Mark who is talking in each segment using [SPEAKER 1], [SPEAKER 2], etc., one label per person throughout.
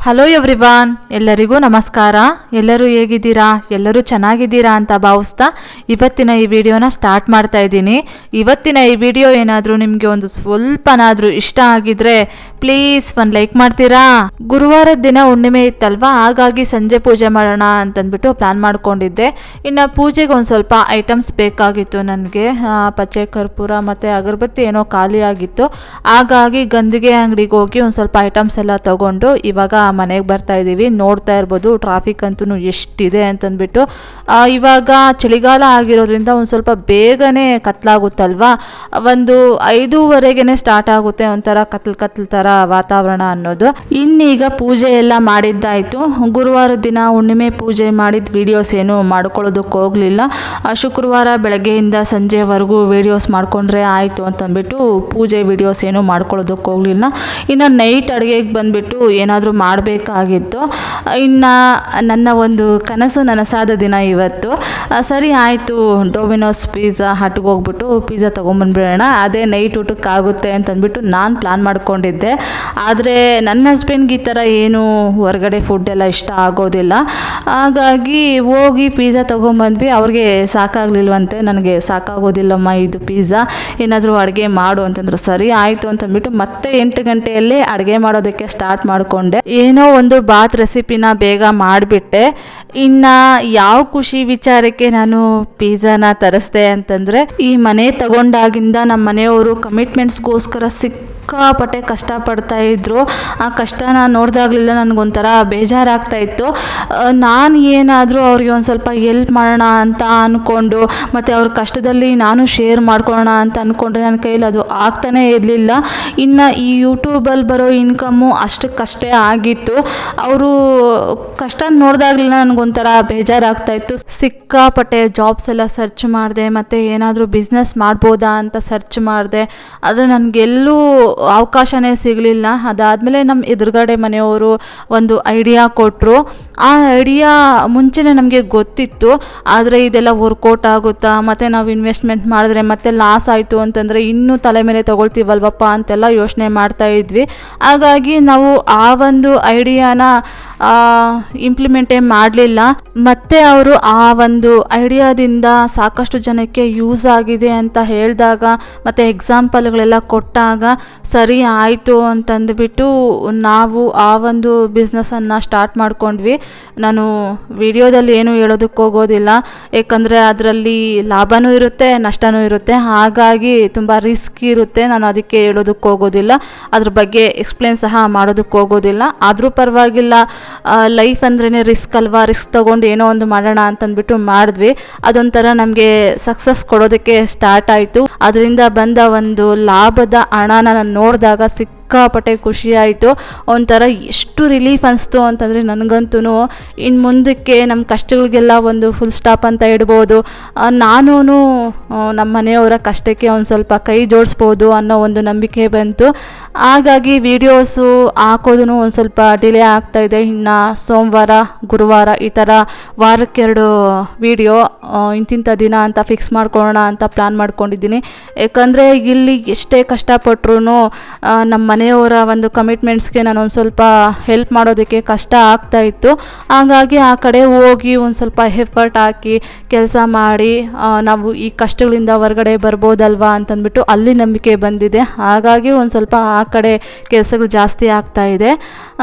[SPEAKER 1] Hello everyone, ಎಲ್ಲರಿಗೂ ನಮಸ್ಕಾರ. ಎಲ್ಲರೂ ಹೇಗಿದ್ದೀರಾ? ಎಲ್ಲರೂ ಚೆನ್ನಾಗಿದ್ದೀರಾ ಅಂತ ಭಾವಿಸ್ತಾ ಇವತ್ತಿನ ಈ ವಿಡಿಯೋನ ಸ್ಟಾರ್ಟ್ ಮಾಡ್ತಾ ಇದ್ದೀನಿ. ಇವತ್ತಿನ ಈ ವಿಡಿಯೋ ಏನಾದರೂ ನಿಮಗೆ ಒಂದು ಸ್ವಲ್ಪನಾದರೂ ಇಷ್ಟ ಆಗಿದ್ರೆ ಪ್ಲೀಸ್ ಒಂದು ಲೈಕ್ ಮಾಡ್ತೀರಾ? ಗುರುವಾರದ ದಿನ ಹುಣ್ಣಿಮೆ ಇತ್ತಲ್ವಾ, ಹಾಗಾಗಿ ಸಂಜೆ ಪೂಜೆ ಮಾಡೋಣ ಅಂತಂದ್ಬಿಟ್ಟು ಪ್ಲಾನ್ ಮಾಡ್ಕೊಂಡಿದ್ದೆ. ಇನ್ನು ಪೂಜೆಗೆ ಒಂದು ಸ್ವಲ್ಪ ಐಟಮ್ಸ್ ಬೇಕಾಗಿತ್ತು ನನಗೆ. ಪಚ್ಚೆ ಕರ್ಪೂರ ಮತ್ತು ಅಗರಬತ್ತಿ ಏನೋ ಖಾಲಿ ಆಗಿತ್ತು. ಹಾಗಾಗಿ ಗಂಧಿಗೆ ಅಂಗಡಿಗೆ ಹೋಗಿ ಒಂದು ಸ್ವಲ್ಪ ಐಟಮ್ಸ್ ಎಲ್ಲ ತಗೊಂಡು ಇವಾಗ ಮನೆಗೆ ಬರ್ತಾ ಇದ್ದೀವಿ. ನೋಡ್ತಾ ಇರ್ಬೋದು ಟ್ರಾಫಿಕ್ ಅಂತೂ ಎಷ್ಟಿದೆ ಅಂತಂದ್ಬಿಟ್ಟು. ಇವಾಗ ಚಳಿಗಾಲ ಆಗಿರೋದ್ರಿಂದ ಒಂದು ಸ್ವಲ್ಪ ಬೇಗನೆ ಕತ್ಲಾಗುತ್ತಲ್ವಾ, ಒಂದು 5:30ಗೆ ಸ್ಟಾರ್ಟ್ ಆಗುತ್ತೆ ಒಂಥರ ಕತ್ಲು ಥರ ವಾತಾವರಣ ಅನ್ನೋದು. ಇನ್ನೀಗ ಪೂಜೆ ಎಲ್ಲ ಮಾಡಿದ್ದಾಯಿತು. ಗುರುವಾರದ ದಿನ ಹುಣ್ಣಿಮೆ ಪೂಜೆ ಮಾಡಿದ ವೀಡಿಯೋಸ್ ಏನು ಮಾಡ್ಕೊಳ್ಳೋದಕ್ಕೆ ಹೋಗಲಿಲ್ಲ. ಶುಕ್ರವಾರ ಬೆಳಗ್ಗೆಯಿಂದ ಸಂಜೆವರೆಗೂ ವೀಡಿಯೋಸ್ ಮಾಡಿಕೊಂಡ್ರೆ ಆಯಿತು ಅಂತಂದ್ಬಿಟ್ಟು ಪೂಜೆ ವೀಡಿಯೋಸ್ ಏನು ಮಾಡ್ಕೊಳ್ಳೋದಕ್ಕೆ ಹೋಗಲಿಲ್ಲ. ಇನ್ನು ನೈಟ್ ಅಡುಗೆಗೆ ಬಂದುಬಿಟ್ಟು ಏನಾದರೂ ಮಾಡಬೇಕಾಗಿತ್ತು. ಇನ್ನು ನನ್ನ ಒಂದು ಕನಸು ನನಸಾದ ದಿನ ಇವತ್ತು. ಸರಿ ಆಯಿತು, ಡೊಮಿನೋಸ್ ಪಿಜ್ಜಾ ಹಟ್ಗೆ ಹೋಗ್ಬಿಟ್ಟು ಪಿಜ್ಜಾ ತೊಗೊಂಬಂದ್ಬಿಡೋಣ, ಅದೇ ನೈಟ್ ಊಟಕ್ಕಾಗುತ್ತೆ ಅಂತಂದ್ಬಿಟ್ಟು ನಾನು ಪ್ಲ್ಯಾನ್ ಮಾಡ್ಕೊಂಡಿದ್ದೆ. ಆದರೆ ನನ್ನ ಹಸ್ಬೆಂಡ್ಗೆ ಈ ಥರ ಏನು ಹೊರಗಡೆ ಫುಡ್ ಎಲ್ಲ ಇಷ್ಟ ಆಗೋದಿಲ್ಲ. ಹಾಗಾಗಿ ಹೋಗಿ ಪಿಜ್ಜಾ ತೊಗೊಂಬಂದ್ವಿ. ಅವ್ರಿಗೆ ಸಾಕಾಗಲಿಲ್ವಂತೆ. ನನಗೆ ಸಾಕಾಗೋದಿಲ್ಲಮ್ಮ ಇದು ಪಿಜ್ಜಾ, ಏನಾದರೂ ಅಡುಗೆ ಮಾಡು ಅಂತಂದ್ರು. ಸರಿ ಆಯಿತು ಅಂತಂದ್ಬಿಟ್ಟು ಮತ್ತೆ 8 ಗಂಟೆಯಲ್ಲೇ ಅಡುಗೆ ಮಾಡೋದಕ್ಕೆ ಸ್ಟಾರ್ಟ್ ಮಾಡಿಕೊಂಡೆ. ಏನೋ ಒಂದು ಬಾತ್ ರೆಸಿಪಿನ ಬೇಗ ಮಾಡಿಬಿಟ್ಟೆ. ಇನ್ನು ಯಾವ ಖುಷಿ ವಿಚಾರಕ್ಕೆ ನಾನು ಪಿಜ್ಜಾನ ತರಿಸ್ದೆ ಅಂತಂದರೆ, ಈ ಮನೆ ತಗೊಂಡಾಗಿಂದ ನಮ್ಮ ಮನೆಯವರು ಕಮಿಟ್ಮೆಂಟ್ಸ್ಗೋಸ್ಕರ ಸಿಕ್ಕಾಪಟ್ಟೆ ಕಷ್ಟಪಡ್ತಾ ಇದ್ರು. ಆ ಕಷ್ಟನ ನೋಡಿದಾಗಲಿಲ್ಲ ನನಗೊಂಥರ ಬೇಜಾರಾಗ್ತಾ ಇತ್ತು. ನಾನು ಏನಾದರೂ ಅವ್ರಿಗೆ ಒಂದು ಸ್ವಲ್ಪ ಹೆಲ್ಪ್ ಮಾಡೋಣ ಅಂತ ಅಂದ್ಕೊಂಡು ಮತ್ತು ಅವ್ರ ಕಷ್ಟದಲ್ಲಿ ನಾನು ಶೇರ್ ಮಾಡ್ಕೊಳ್ಳೋಣ ಅಂತ ಅಂದ್ಕೊಂಡ್ರೆ ನನ್ನ ಕೈಲಿ ಅದು ಆಗ್ತಾನೇ ಇರಲಿಲ್ಲ. ಇನ್ನು ಈ ಯೂಟ್ಯೂಬಲ್ಲಿ ಬರೋ ಇನ್ಕಮ್ಮು ಅಷ್ಟಕ್ಕಷ್ಟೇ ಆಗಿತ್ತು. ಅವರು ಕಷ್ಟ ನೋಡಿದಾಗಲಿಲ್ಲ ನನಗೊಂಥರ ಬೇಜಾರಾಗ್ತಾಯಿತ್ತು. ಸಿಕ್ಕಾಪಟ್ಟೆ ಜಾಬ್ಸ್ ಎಲ್ಲ ಸರ್ಚ್ ಮಾಡಿದೆ ಮತ್ತು ಏನಾದರೂ ಬಿಸ್ನೆಸ್ ಮಾಡ್ಬೋದಾ ಅಂತ ಸರ್ಚ್ ಮಾಡಿದೆ. ಆದರೆ ನನಗೆಲ್ಲೂ ಅವಕಾಶನೇ ಸಿಗಲಿಲ್ಲ. ಅದಾದಮೇಲೆ ನಮ್ಮ ಎದುರುಗಡೆ ಮನೆಯವರು ಒಂದು ಐಡಿಯಾ ಕೊಟ್ಟರು. ಆ ಐಡಿಯಾ ಮುಂಚೆನೇ ನಮಗೆ ಗೊತ್ತಿತ್ತು. ಆದರೆ ಇದೆಲ್ಲ ವರ್ಕೌಟ್ ಆಗುತ್ತಾ, ಮತ್ತು ನಾವು ಇನ್ವೆಸ್ಟ್ಮೆಂಟ್ ಮಾಡಿದ್ರೆ ಮತ್ತೆ ಲಾಸ್ ಆಯಿತು ಅಂತಂದರೆ ಇನ್ನೂ ತಲೆ ಮೇಲೆ ತೊಗೊಳ್ತೀವಲ್ವಪ್ಪ ಅಂತೆಲ್ಲ ಯೋಚನೆ ಮಾಡ್ತಾ ಇದ್ವಿ. ಹಾಗಾಗಿ ನಾವು ಆ ಒಂದು ಐಡಿಯಾನ ಇಂಪ್ಲಿಮೆಂಟೇ ಮಾಡಲಿಲ್ಲ. ಮತ್ತು ಅವರು ಆ ಒಂದು ಐಡಿಯಾದಿಂದ ಸಾಕಷ್ಟು ಜನಕ್ಕೆ ಯೂಸ್ ಆಗಿದೆ ಅಂತ ಹೇಳಿದಾಗ ಮತ್ತು ಎಕ್ಸಾಂಪಲ್ಗಳೆಲ್ಲ ಕೊಟ್ಟಾಗ ಸರಿ ಆಯಿತು ಅಂತಂದುಬಿಟ್ಟು ನಾವು ಆ ಒಂದು ಬಿಸ್ನೆಸ್ಸನ್ನು ಸ್ಟಾರ್ಟ್ ಮಾಡ್ಕೊಂಡ್ವಿ. ನಾನು ವಿಡಿಯೋದಲ್ಲಿ ಏನು ಹೇಳೋದಕ್ಕೆ ಹೋಗೋದಿಲ್ಲ, ಏಕೆಂದರೆ ಅದರಲ್ಲಿ ಲಾಭವೂ ಇರುತ್ತೆ ನಷ್ಟವೂ ಇರುತ್ತೆ. ಹಾಗಾಗಿ ತುಂಬ ರಿಸ್ಕ್ ಇರುತ್ತೆ. ನಾನು ಅದಕ್ಕೆ ಹೇಳೋದಕ್ಕೆ ಹೋಗೋದಿಲ್ಲ, ಅದ್ರ ಬಗ್ಗೆ ಎಕ್ಸ್ಪ್ಲೇನ್ ಸಹ ಮಾಡೋದಕ್ಕೆ ಹೋಗೋದಿಲ್ಲ. ಆದರೂ ಪರವಾಗಿಲ್ಲ, ಲೈಫ್ ಅಂದ್ರೇ ರಿಸ್ಕ್ ಅಲ್ವಾ, ರಿಸ್ಕ್ ತೊಗೊಂಡು ಏನೋ ಒಂದು ಮಾಡೋಣ ಅಂತಂದ್ಬಿಟ್ಟು ಮಾಡಿದ್ವಿ. ಅದೊಂಥರ ನಮಗೆ ಸಕ್ಸಸ್ ಕೊಡೋದಕ್ಕೆ ಸ್ಟಾರ್ಟ್ ಆಯಿತು. ಅದರಿಂದ ಬಂದ ಒಂದು ಲಾಭದ ಹಣನ ನಾನು ನೋಡಿದಾಗ ಸಿಕ್ಕಾಪಟ್ಟೆ ಖುಷಿ ಆಯಿತು. ಒಂಥರ ಎಷ್ಟು ರಿಲೀಫ್ ಅನಿಸ್ತು ಅಂತಂದರೆ ನನಗಂತೂ ಇನ್ನು ಮುಂದಕ್ಕೆ ನಮ್ಮ ಕಷ್ಟಗಳಿಗೆಲ್ಲ ಒಂದು ಫುಲ್ ಸ್ಟಾಪ್ ಅಂತ ಇಡ್ಬೋದು. ನಾನು ನಮ್ಮ ಮನೆಯವರ ಕಷ್ಟಕ್ಕೆ ಒಂದು ಸ್ವಲ್ಪ ಕೈ ಜೋಡಿಸ್ಬೋದು ಅನ್ನೋ ಒಂದು ನಂಬಿಕೆ ಬಂತು. ಹಾಗಾಗಿ ವೀಡಿಯೋಸು ಹಾಕೋದು ಒಂದು ಸ್ವಲ್ಪ ಡಿಲೇ ಆಗ್ತಾಯಿದೆ. ಇನ್ನು ಸೋಮವಾರ ಗುರುವಾರ ಈ ಥರ ವಾರಕ್ಕೆ 2 ವೀಡಿಯೋ ಇಂತಿಂಥ ದಿನ ಅಂತ ಫಿಕ್ಸ್ ಮಾಡ್ಕೊಳ್ಳೋಣ ಅಂತ ಪ್ಲ್ಯಾನ್ ಮಾಡ್ಕೊಂಡಿದ್ದೀನಿ. ಯಾಕಂದರೆ ಇಲ್ಲಿ ಎಷ್ಟೇ ಕಷ್ಟಪಟ್ಟರು ನಮ್ಮ ಮನೆಯವರ ಒಂದು ಕಮಿಟ್ಮೆಂಟ್ಸ್ಗೆ ನಾನು ಒಂದು ಸ್ವಲ್ಪ ಹೆಲ್ಪ್ ಮಾಡೋದಕ್ಕೆ ಕಷ್ಟ ಆಗ್ತಾಯಿತ್ತು. ಹಾಗಾಗಿ ಆ ಕಡೆ ಹೋಗಿ ಒಂದು ಸ್ವಲ್ಪ ಎಫರ್ಟ್ ಹಾಕಿ ಕೆಲಸ ಮಾಡಿ ನಾವು ಈ ಕಷ್ಟಗಳಿಂದ ಹೊರಗಡೆ ಬರ್ಬೋದಲ್ವಾ ಅಂತಂದ್ಬಿಟ್ಟು ಅಲ್ಲಿ ನಂಬಿಕೆ ಬಂದಿದೆ. ಹಾಗಾಗಿ ಒಂದು ಸ್ವಲ್ಪ ಆ ಕಡೆ ಕೆಲಸಗಳು ಜಾಸ್ತಿ ಆಗ್ತಾಯಿದೆ.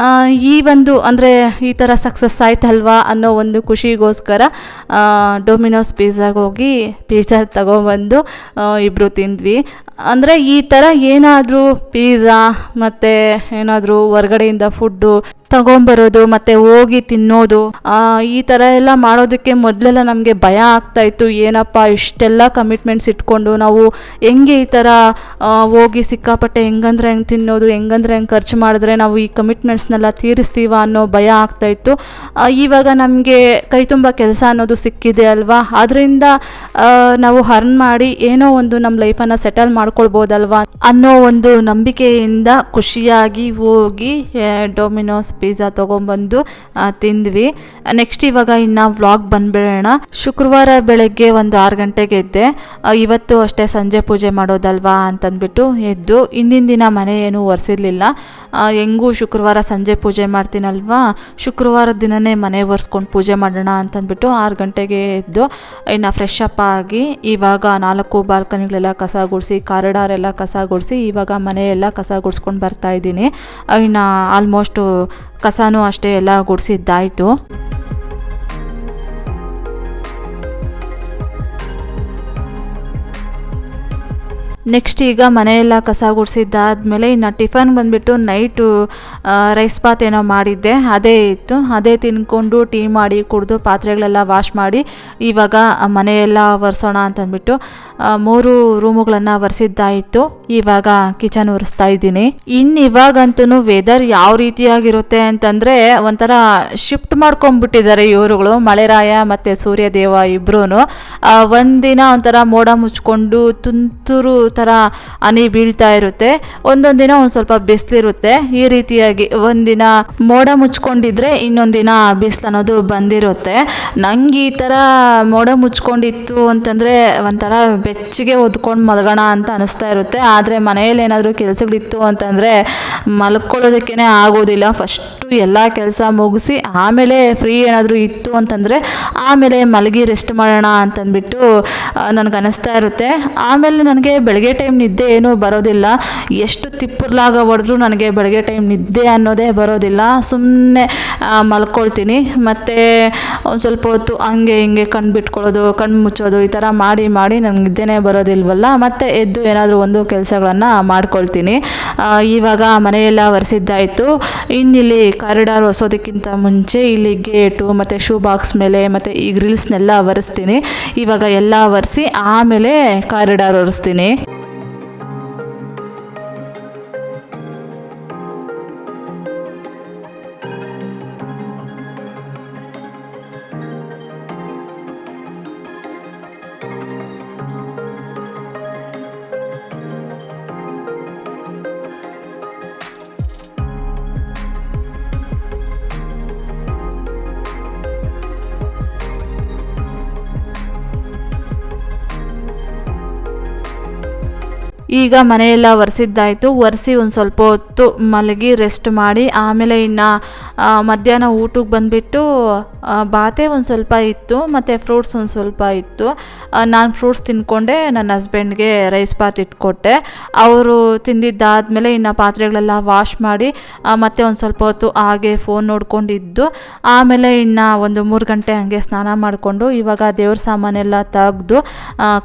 [SPEAKER 1] ಈ ಒಂದು ಅಂದರೆ ಈ ಥರ ಸಕ್ಸಸ್ ಆಯ್ತಲ್ವಾ ಅನ್ನೋ ಒಂದು ಖುಷಿಗೋಸ್ಕರ ಡೊಮಿನೋಸ್ ಪಿಜ್ಜಾಗೆ ಹೋಗಿ ಪಿಜ್ಜಾ ತಗೊಬಂದು ಇಬ್ಬರು ತಿಂದ್ವಿ. ಅಂದರೆ ಈ ಥರ ಏನಾದರೂ ಪಿಜ್ಜಾ ಮತ್ತು ಏನಾದರೂ ಹೊರಗಡೆಯಿಂದ ಫುಡ್ಡು ತಗೊಂಬರೋದು ಮತ್ತು ಹೋಗಿ ತಿನ್ನೋದು, ಈ ಥರ ಎಲ್ಲ ಮಾಡೋದಕ್ಕೆ ಮೊದಲೆಲ್ಲ ನಮಗೆ ಭಯ ಆಗ್ತಾಯಿತ್ತು. ಏನಪ್ಪ ಇಷ್ಟೆಲ್ಲ ಕಮಿಟ್ಮೆಂಟ್ಸ್ ಇಟ್ಕೊಂಡು ನಾವು ಹೆಂಗೆ ಈ ಥರ ಹೋಗಿ ಸಿಕ್ಕಾಪಟ್ಟೆ ಹೆಂಗಂದ್ರೆ ಹೆಂಗೆ ತಿನ್ನೋದು, ಹೆಂಗಂದ್ರೆ ಹೆಂಗೆ ಖರ್ಚು ಮಾಡಿದ್ರೆ ನಾವು ಈ ಕಮಿಟ್ಮೆಂಟ್ಸ್ನೆಲ್ಲ ತೀರಿಸ್ತೀವ ಅನ್ನೋ ಭಯ ಆಗ್ತಾಯಿತ್ತು. ಇವಾಗ ನಮಗೆ ಕೈ ತುಂಬ ಕೆಲಸ ಅನ್ನೋದು ಸಿಕ್ಕಿದೆ ಅಲ್ವಾ, ಅದರಿಂದ ನಾವು ಅರ್ನ್ ಮಾಡಿ ಏನೋ ಒಂದು ನಮ್ಮ ಲೈಫನ್ನು ಸೆಟಲ್ ಮಾಡ್ಕೊಳ್ಬೋದಲ್ವಾ ಅನ್ನೋ ಒಂದು ನಂಬಿಕೆಯಿಂದ ಖುಷಿಯಾಗಿ ಹೋಗಿ ಡೊಮಿನೋಸ್ ಪಿಜ್ಜಾ ತೊಗೊಂಬಂದು ತಿಂದ್ವಿ. ನೆಕ್ಸ್ಟ್ ಇವಾಗ ಇನ್ನು ವ್ಲಾಗ್ ಬಂದ್ಬಿಡೋಣ. ಶುಕ್ರವಾರ ಬೆಳಗ್ಗೆ ಒಂದು 6 ಗಂಟೆಗೆ ಎದ್ದೆ. ಇವತ್ತು ಅಷ್ಟೇ ಸಂಜೆ ಪೂಜೆ ಮಾಡೋದಲ್ವಾ ಅಂತಂದ್ಬಿಟ್ಟು ಎದ್ದು ಹಿಂದಿನ ದಿನ ಮನೆ ಏನೂ ಒರೆಸಿರ್ಲಿಲ್ಲ. ಹೆಂಗೂ ಶುಕ್ರವಾರ ಸಂಜೆ ಪೂಜೆ ಮಾಡ್ತೀನಲ್ವಾ, ಶುಕ್ರವಾರದ ದಿನವೇ ಮನೆ ಒರೆಸ್ಕೊಂಡು ಪೂಜೆ ಮಾಡೋಣ ಅಂತಂದ್ಬಿಟ್ಟು 6 ಗಂಟೆಗೆ ಎದ್ದು ಇನ್ನು ಫ್ರೆಶ್ ಅಪ್ ಆಗಿ ಇವಾಗ 4 ಬಾಲ್ಕನಿಗಳೆಲ್ಲ ಕಸ ಗುಡಿಸಿ ಕಾರಿಡಾರೆಲ್ಲ ಕಸ ಗುಡಿಸಿ ಇವಾಗ ಮನೆಯೆಲ್ಲ ಕಸ ಗುಡಿಸ್ಕೊಂಡು ಬರ್ತಾಯಿದ್ದೀನಿ. ಇನ್ನು ಆಲ್ಮೋಸ್ಟು ಕಸನೂ ಅಷ್ಟೇ ಎಲ್ಲ ಗುಡಿಸಿದ್ದಾಯಿತು. ನೆಕ್ಸ್ಟ್ ಈಗ ಮನೆಯೆಲ್ಲ ಕಸ ಗುಡಿಸಿದ್ದಾದಮೇಲೆ ಇನ್ನು ಟಿಫನ್ ಬಂದುಬಿಟ್ಟು ನೈಟು ರೈಸ್ ಬಾತ್ ಏನೋ ಮಾಡಿದ್ದೆ, ಅದೇ ಇತ್ತು. ಅದೇ ತಿನ್ಕೊಂಡು ಟೀ ಮಾಡಿ ಕುಡಿದು ಪಾತ್ರೆಗಳೆಲ್ಲ ವಾಶ್ ಮಾಡಿ ಇವಾಗ ಮನೆಯೆಲ್ಲ ಒರೆಸೋಣ ಅಂತಂದ್ಬಿಟ್ಟು 3 ರೂಮುಗಳನ್ನು ಒರೆಸಿದ್ದಾಯಿತು. ಇವಾಗ ಕಿಚನ್ ಒರೆಸ್ತಾ ಇದ್ದೀನಿ. ಇನ್ನು ಇವಾಗಂತೂ ವೆದರ್ ಯಾವ ರೀತಿಯಾಗಿರುತ್ತೆ ಅಂತಂದರೆ ಒಂಥರ ಶಿಫ್ಟ್ ಮಾಡ್ಕೊಂಡ್ಬಿಟ್ಟಿದ್ದಾರೆ ಇವರುಗಳು, ಮಳೆರಾಯ ಮತ್ತು ಸೂರ್ಯದೇವ ಇಬ್ಬರೂ. ಒಂದಿನ ಒಂಥರ ಮೋಡ ಮುಚ್ಕೊಂಡು ತುಂತುರು ಥರ ಹನಿ ಬೀಳ್ತಾ ಇರುತ್ತೆ, ಒಂದೊಂದು ದಿನ ಒಂದು ಸ್ವಲ್ಪ ಬಿಸಿಲಿರುತ್ತೆ. ಈ ರೀತಿಯಾಗಿ ಒಂದಿನ ಮೋಡ ಮುಚ್ಕೊಂಡಿದ್ರೆ ಇನ್ನೊಂದಿನ ಬಿಸಿಲು ಅನ್ನೋದು ಬಂದಿರುತ್ತೆ. ನಂಗೆ ಈ ಥರ ಮೋಡ ಮುಚ್ಕೊಂಡಿತ್ತು ಅಂತಂದರೆ ಒಂಥರ ಬೆಚ್ಚಗೆ ಒದ್ಕೊಂಡು ಮಲಗೋಣ ಅಂತ ಅನಿಸ್ತಾ ಇರುತ್ತೆ. ಆದರೆ ಮನೆಯಲ್ಲಿ ಏನಾದರೂ ಕೆಲಸಗಳಿತ್ತು ಅಂತಂದರೆ ಮಲ್ಕೊಳ್ಳೋದಕ್ಕೇ ಆಗೋದಿಲ್ಲ. ಫಸ್ಟು ಎಲ್ಲ ಕೆಲಸ ಮುಗಿಸಿ ಆಮೇಲೆ ಫ್ರೀ ಏನಾದರೂ ಇತ್ತು ಅಂತಂದರೆ ಆಮೇಲೆ ಮಲಗಿ ರೆಸ್ಟ್ ಮಾಡೋಣ ಅಂತಂದ್ಬಿಟ್ಟು ನನಗೆ ಅನ್ನಿಸ್ತಾ ಇರುತ್ತೆ. ಆಮೇಲೆ ನನಗೆ ಬೆಳಗ್ಗೆ ಟೈಮ್ ನಿದ್ದೆ ಏನೂ ಬರೋದಿಲ್ಲ. ಎಷ್ಟು ತಿಪ್ಪುರ್ಲಾಗ ಹೊಡೆದ್ರೂ ನನಗೆ ಬೆಳಗ್ಗೆ ಟೈಮ್ ನಿದ್ದೆ ಅನ್ನೋದೇ ಬರೋದಿಲ್ಲ. ಸುಮ್ಮನೆ ಮಲ್ಕೊಳ್ತೀನಿ. ಮತ್ತು ಒಂದು ಸ್ವಲ್ಪ ಹೊತ್ತು ಹಂಗೆ ಹಿಂಗೆ ಕಣ್ಣು ಬಿಟ್ಕೊಳ್ಳೋದು, ಕಣ್ಣು ಮುಚ್ಚೋದು, ಈ ಥರ ಮಾಡಿ ನನಗೆ ನಿದ್ದೆನೇ ಬರೋದಿಲ್ವಲ್ಲ. ಮತ್ತು ಎದ್ದು ಏನಾದರೂ ಒಂದು ಕೆಲಸಗಳನ್ನು ಮಾಡ್ಕೊಳ್ತೀನಿ. ಇವಾಗ ಮನೆಯೆಲ್ಲ ಒರೆಸಿದ್ದಾಯಿತು. ಇನ್ನಿಲ್ಲಿ ಕಾರಿಡಾರ್ ಒರೆಸೋದಕ್ಕಿಂತ ಮುಂಚೆ ಇಲ್ಲಿ ಗೇಟು ಮತ್ತು ಶೂ ಬಾಕ್ಸ್ ಮೇಲೆ ಮತ್ತು ಈ ಗ್ರಿಲ್ಸ್ನೆಲ್ಲ ಒರೆಸ್ತೀನಿ. ಇವಾಗ ಎಲ್ಲ ಒರೆಸಿ ಆಮೇಲೆ ಕಾರಿಡಾರ್ ಒರೆಸ್ತೀನಿ. ಈಗ ಮನೆಯೆಲ್ಲ ಒರೆಸಿದ್ದಾಯಿತು. ಒರೆಸಿ ಒಂದು ಸ್ವಲ್ಪ ಹೊತ್ತು ಮಲಗಿ ರೆಸ್ಟ್ ಮಾಡಿ ಆಮೇಲೆ ಇನ್ನು ಮಧ್ಯಾಹ್ನ ಊಟಕ್ಕೆ ಬಂದುಬಿಟ್ಟು ಬಾತೆ ಒಂದು ಸ್ವಲ್ಪ ಇತ್ತು ಮತ್ತು ಫ್ರೂಟ್ಸ್ ಒಂದು ಸ್ವಲ್ಪ ಇತ್ತು. ನಾನು ಫ್ರೂಟ್ಸ್ ತಿಂದ್ಕೊಂಡೆ, ನನ್ನ ಹಸ್ಬೆಂಡ್ಗೆ ರೈಸ್ ಬಾತ್ ಇಟ್ಕೊಟ್ಟೆ. ಅವರು ತಿಂದಿದ್ದಾದಮೇಲೆ ಇನ್ನು ಪಾತ್ರೆಗಳೆಲ್ಲ ವಾಶ್ ಮಾಡಿ ಮತ್ತೆ ಒಂದು ಸ್ವಲ್ಪ ಹೊತ್ತು ಹಾಗೆ ಫೋನ್ ನೋಡ್ಕೊಂಡಿದ್ದು ಆಮೇಲೆ ಇನ್ನು ಒಂದು 3 ಗಂಟೆ ಹಾಗೆ ಸ್ನಾನ ಮಾಡಿಕೊಂಡು ಇವಾಗ ದೇವ್ರ ಸಾಮಾನೆಲ್ಲ ತೆಗೆದು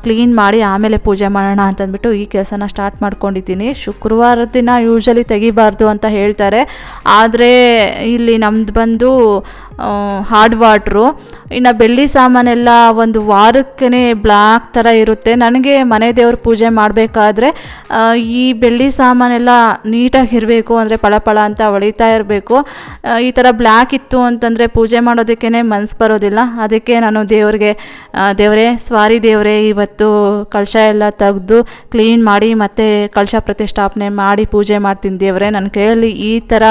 [SPEAKER 1] ಕ್ಲೀನ್ ಮಾಡಿ ಆಮೇಲೆ ಪೂಜೆ ಮಾಡೋಣ ಅಂತಂದ್ಬಿಟ್ಟು ಈ ಕೆಲಸನ ಸ್ಟಾರ್ಟ್ ಮಾಡ್ಕೊಂಡಿದ್ದೀನಿ. ಶುಕ್ರವಾರ ದಿನ ಯೂಶಲಿ ತೆಗಿಬಾರ್ದು ಅಂತ ಹೇಳ್ತಾರೆ, ಆದರೆ ಇಲ್ಲಿ ನಮ್ದು ಬಂದು ಹಾರ್ಡ್ ವಾಟ್ರು. ಇನ್ನು ಬೆಳ್ಳಿ ಸಾಮಾನೆಲ್ಲ ಒಂದು ವಾರಕ್ಕೇ ಬ್ಲ್ಯಾಕ್ ಥರ ಇರುತ್ತೆ. ನನಗೆ ಮನೆ ದೇವ್ರ ಪೂಜೆ ಮಾಡಬೇಕಾದ್ರೆ ಈ ಬೆಳ್ಳಿ ಸಾಮಾನೆಲ್ಲ ನೀಟಾಗಿರಬೇಕು, ಅಂದರೆ ಪಳ ಅಂತ ಹೊಳಿತಾ ಇರಬೇಕು. ಈ ಥರ ಬ್ಲ್ಯಾಕ್ ಇತ್ತು ಅಂತಂದರೆ ಪೂಜೆ ಮಾಡೋದಕ್ಕೇ ಮನಸ್ಸು ಬರೋದಿಲ್ಲ. ಅದಕ್ಕೆ ನಾನು ದೇವರೇ ಸಾರಿ ದೇವರೇ, ಇವತ್ತು ಕಳಶ ಎಲ್ಲ ತೆಗೆದು ಕ್ಲೀನ್ ಮಾಡಿ ಮತ್ತು ಕಳಶ ಪ್ರತಿಷ್ಠಾಪನೆ ಮಾಡಿ ಪೂಜೆ ಮಾಡ್ತೀನಿ ದೇವರೇ. ನನ್ನ ಕೈಯಲ್ಲಿ ಈ ಥರ